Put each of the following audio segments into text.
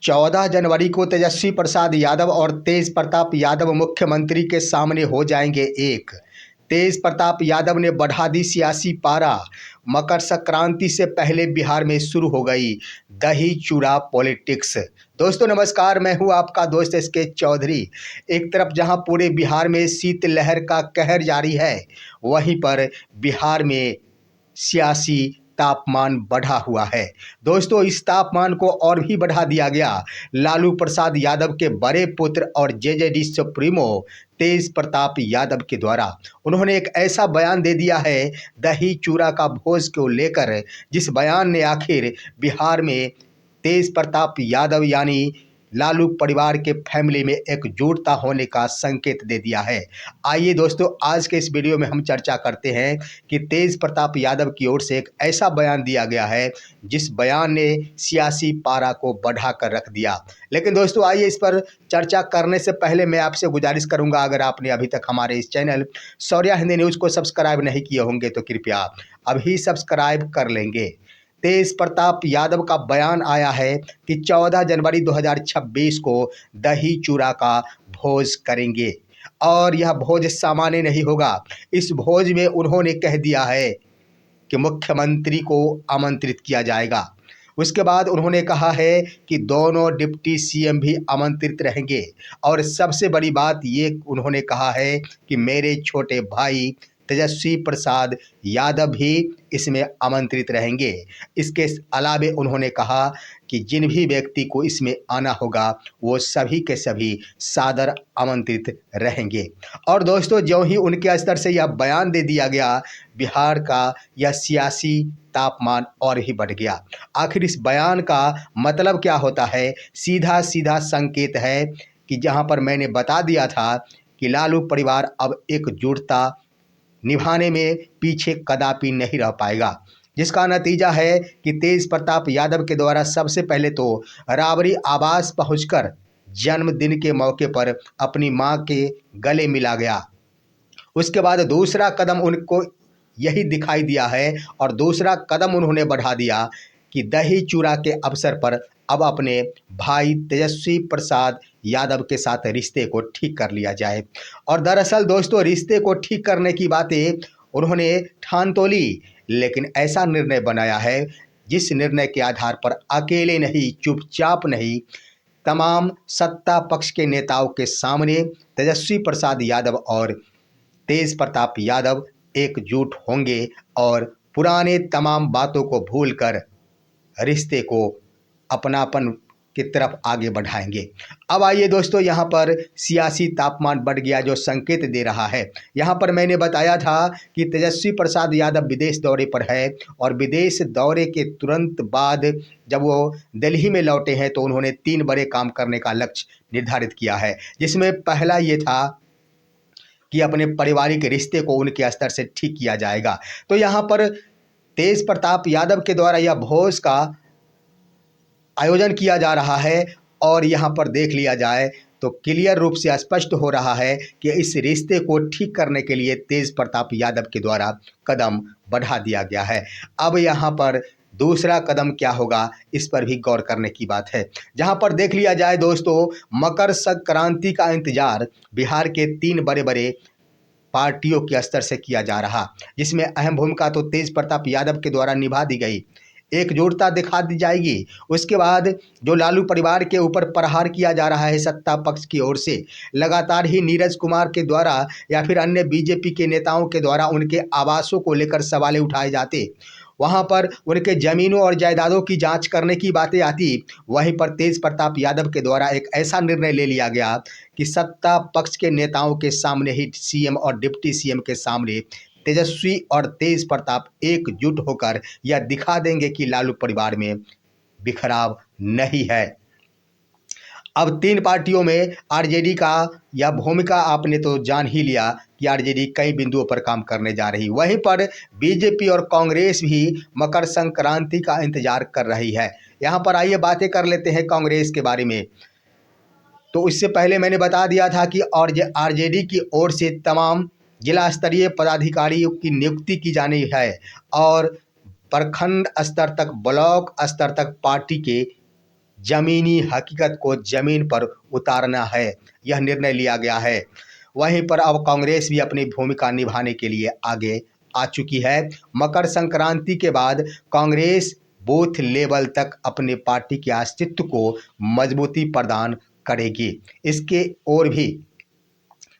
14 जनवरी को तेजस्वी प्रसाद यादव और तेज प्रताप यादव मुख्यमंत्री के सामने हो जाएंगे एक। तेज प्रताप यादव ने बढ़ा दी सियासी पारा। मकर संक्रांति से पहले बिहार में शुरू हो गई दही चूड़ा पॉलिटिक्स। दोस्तों नमस्कार, मैं हूं आपका दोस्त एसके चौधरी। एक तरफ जहां पूरे बिहार में शीतलहर का कहर जारी है, वहीं पर बिहार में सियासी तापमान बढ़ा हुआ है। दोस्तों इस तापमान को और भी बढ़ा दिया गया लालू प्रसाद यादव के बड़े पुत्र और जेजेडी सुप्रीमो तेज प्रताप यादव के द्वारा। उन्होंने एक ऐसा बयान दे दिया है दही चूड़ा का भोज को लेकर, जिस बयान ने आखिर बिहार में तेज प्रताप यादव यानी लालू परिवार के फैमिली में एकजुटता होने का संकेत दे दिया है। आइए दोस्तों, आज के इस वीडियो में हम चर्चा करते हैं कि तेज प्रताप यादव की ओर से एक ऐसा बयान दिया गया है जिस बयान ने सियासी पारा को बढ़ा कर रख दिया। लेकिन दोस्तों आइए इस पर चर्चा करने से पहले मैं आपसे गुजारिश करूंगा, अगर आपने अभी तक हमारे इस चैनल शौर्या हिंदी न्यूज़ को सब्सक्राइब नहीं किए होंगे तो कृपया अभी सब्सक्राइब कर लेंगे। तेज प्रताप यादव का बयान आया है कि 14 जनवरी 2026 को दही चूड़ा का भोज करेंगे और यह भोज सामान्य नहीं होगा। इस भोज में उन्होंने कह दिया है कि मुख्यमंत्री को आमंत्रित किया जाएगा। उसके बाद उन्होंने कहा है कि दोनों डिप्टी सीएम भी आमंत्रित रहेंगे और सबसे बड़ी बात ये उन्होंने कहा है कि मेरे छोटे भाई तेजस्वी प्रसाद यादव भी इसमें आमंत्रित रहेंगे। इसके अलावे उन्होंने कहा कि जिन भी व्यक्ति को इसमें आना होगा वो सभी के सभी सादर आमंत्रित रहेंगे। और दोस्तों ज्यों ही उनके स्तर से यह बयान दे दिया गया, बिहार का यह सियासी तापमान और भी बढ़ गया। आखिर इस बयान का मतलब क्या होता है? सीधा सीधा संकेत है कि जहां पर मैंने बता दिया था कि लालू परिवार अब एकजुटता निभाने में पीछे कदापि नहीं रह पाएगा, जिसका नतीजा है कि तेज प्रताप यादव के द्वारा सबसे पहले तो राबड़ी आवास पहुंचकर जन्मदिन के मौके पर अपनी मां के गले मिला गया। उसके बाद दूसरा कदम उनको यही दिखाई दिया है और दूसरा कदम उन्होंने बढ़ा दिया कि दही चूड़ा के अवसर पर अब अपने भाई तेजस्वी प्रसाद यादव के साथ रिश्ते को ठीक कर लिया जाए। और दरअसल दोस्तों रिश्ते को ठीक करने की बातें उन्होंने ठान तो ली, लेकिन ऐसा निर्णय बनाया है जिस निर्णय के आधार पर अकेले नहीं, चुपचाप नहीं, तमाम सत्ता पक्ष के नेताओं के सामने तेजस्वी प्रसाद यादव और तेज प्रताप यादव एकजुट होंगे और पुराने तमाम बातों को भूलकर रिश्ते को अपनापन की तरफ आगे बढ़ाएंगे। अब आइए दोस्तों, यहाँ पर सियासी तापमान बढ़ गया जो संकेत दे रहा है। यहाँ पर मैंने बताया था कि तेजस्वी प्रसाद यादव विदेश दौरे पर है और विदेश दौरे के तुरंत बाद जब वो दिल्ली में लौटे हैं तो उन्होंने 3 बड़े काम करने का लक्ष्य निर्धारित किया है, जिसमें पहला ये था कि अपने पारिवारिक रिश्ते को उनके स्तर से ठीक किया जाएगा। तो यहाँ पर तेज प्रताप यादव के द्वारा यह भोज का आयोजन किया जा रहा है और यहाँ पर देख लिया जाए तो क्लियर रूप से स्पष्ट हो रहा है कि इस रिश्ते को ठीक करने के लिए तेज प्रताप यादव के द्वारा कदम बढ़ा दिया गया है। अब यहाँ पर दूसरा कदम क्या होगा, इस पर भी गौर करने की बात है। जहाँ पर देख लिया जाए दोस्तों, मकर संक्रांति का इंतजार बिहार के 3 बड़े बड़े पार्टियों के स्तर से किया जा रहा, जिसमें अहम भूमिका तो तेज प्रताप यादव के द्वारा निभा दी गई, एकजुटता दिखा दी जाएगी। उसके बाद जो लालू परिवार के ऊपर प्रहार किया जा रहा है सत्ता पक्ष की ओर से, लगातार ही नीरज कुमार के द्वारा या फिर अन्य बीजेपी के नेताओं के द्वारा उनके आवासों को लेकर सवाल उठाए जाते, वहां पर उनके जमीनों और जायदादों की जांच करने की बातें आती, वहीं पर तेज प्रताप यादव के द्वारा एक ऐसा निर्णय ले लिया गया कि सत्ता पक्ष के नेताओं के सामने ही सीएम और डिप्टी सीएम के सामने तेजस्वी और तेज प्रताप एकजुट होकर यह दिखा देंगे कि लालू परिवार में बिखराव नहीं है। अब 3 पार्टियों में आरजेडी का यह भूमिका आपने तो जान ही लिया कि आरजेडी कई बिंदुओं पर काम करने जा रही, वहीं पर बीजेपी और कांग्रेस भी मकर संक्रांति का इंतजार कर रही है। यहाँ पर आइए बातें कर लेते हैं कांग्रेस के बारे में। तो इससे पहले मैंने बता दिया था कि आरजेडी की ओर से तमाम जिला स्तरीय पदाधिकारियों की नियुक्ति की जानी है और प्रखंड स्तर तक, ब्लॉक स्तर तक पार्टी के जमीनी हकीकत को जमीन पर उतारना है, यह निर्णय लिया गया है। वहीं पर अब कांग्रेस भी अपनी भूमिका निभाने के लिए आगे आ चुकी है। मकर संक्रांति के बाद कांग्रेस बूथ लेवल तक अपने पार्टी के अस्तित्व को मजबूती प्रदान करेगी। इसके और भी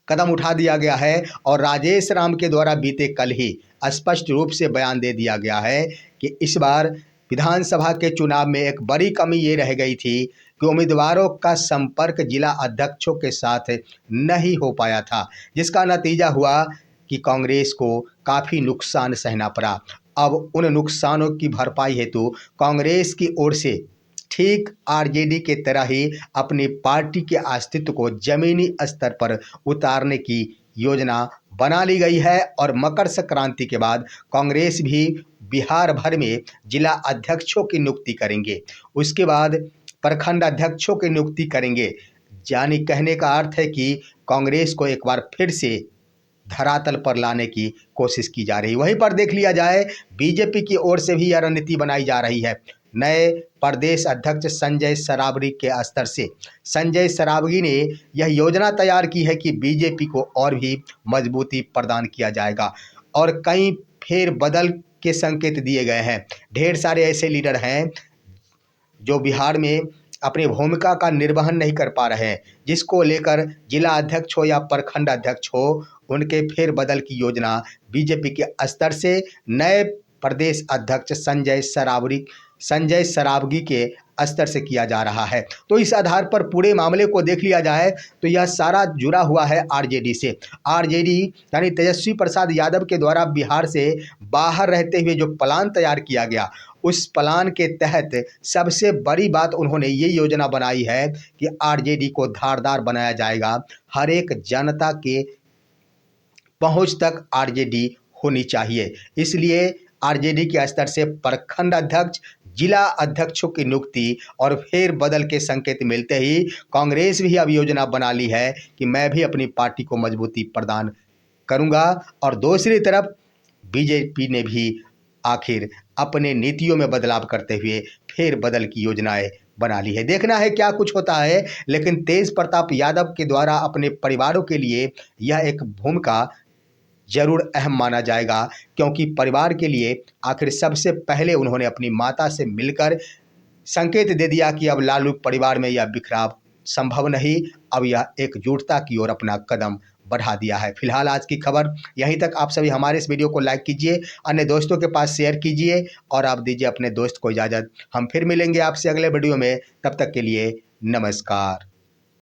कदम उठा दिया गया है और राजेश राम के द्वारा बीते कल ही स्पष्ट रूप से बयान दे दिया गया है कि इस बार विधानसभा के चुनाव में एक बड़ी कमी ये रह गई थी कि उम्मीदवारों का संपर्क जिला अध्यक्षों के साथ नहीं हो पाया था, जिसका नतीजा हुआ कि कांग्रेस को काफ़ी नुकसान सहना पड़ा। अब उन नुकसानों की भरपाई हेतु कांग्रेस की ओर से ठीक आरजेडी के तरह ही अपनी पार्टी के अस्तित्व को जमीनी स्तर पर उतारने की योजना बना ली गई है और मकर संक्रांति के बाद कांग्रेस भी बिहार भर में जिला अध्यक्षों की नियुक्ति करेंगे, उसके बाद प्रखंड अध्यक्षों की नियुक्ति करेंगे। यानी कहने का अर्थ है कि कांग्रेस को एक बार फिर से धरातल पर लाने की कोशिश की जा रही है। वहीं पर देख लिया जाए बीजेपी की ओर से भी यह रणनीति बनाई जा रही है। नए प्रदेश अध्यक्ष संजय सरावगी के स्तर से संजय सरावगी ने यह योजना तैयार की है कि बीजेपी को और भी मजबूती प्रदान किया जाएगा और कई फेरबदल के संकेत दिए गए हैं। ढेर सारे ऐसे लीडर हैं जो बिहार में अपनी भूमिका का निर्वहन नहीं कर पा रहे हैं, जिसको लेकर जिला अध्यक्ष हो या प्रखंड अध्यक्ष हो, उनके फेरबदल की योजना बीजेपी के स्तर से नए प्रदेश अध्यक्ष संजय सरावगी के स्तर से किया जा रहा है। तो इस आधार पर पूरे मामले को देख लिया जाए तो यह सारा जुड़ा हुआ है आरजेडी से। आरजेडी यानी तेजस्वी प्रसाद यादव के द्वारा बिहार से बाहर रहते हुए जो प्लान तैयार किया गया, उस प्लान के तहत सबसे बड़ी बात उन्होंने ये योजना बनाई है कि आरजेडी को धारदार बनाया जाएगा। हर एक जनता के पहुंच तक आरजेडी होनी चाहिए। इसलिए आरजेडी के स्तर से प्रखंड अध्यक्ष, जिला अध्यक्षों की नियुक्ति और फेरबदल के संकेत मिलते ही कांग्रेस भी अब योजना बना ली है कि मैं भी अपनी पार्टी को मजबूती प्रदान करूंगा। और दूसरी तरफ बीजेपी ने भी आखिर अपने नीतियों में बदलाव करते हुए फेरबदल की योजनाएं बना ली है। देखना है क्या कुछ होता है, लेकिन तेज प्रताप यादव के द्वारा अपने परिवारों के लिए यह एक भूमिका जरूर अहम माना जाएगा, क्योंकि परिवार के लिए आखिर सबसे पहले उन्होंने अपनी माता से मिलकर संकेत दे दिया कि अब लालू परिवार में यह बिखराव संभव नहीं, अब यह एकजुटता की ओर अपना कदम बढ़ा दिया है। फिलहाल आज की खबर यहीं तक। आप सभी हमारे इस वीडियो को लाइक कीजिए, अन्य दोस्तों के पास शेयर कीजिए और आप दीजिए अपने दोस्त को इजाज़त। हम फिर मिलेंगे आपसे अगले वीडियो में, तब तक के लिए नमस्कार।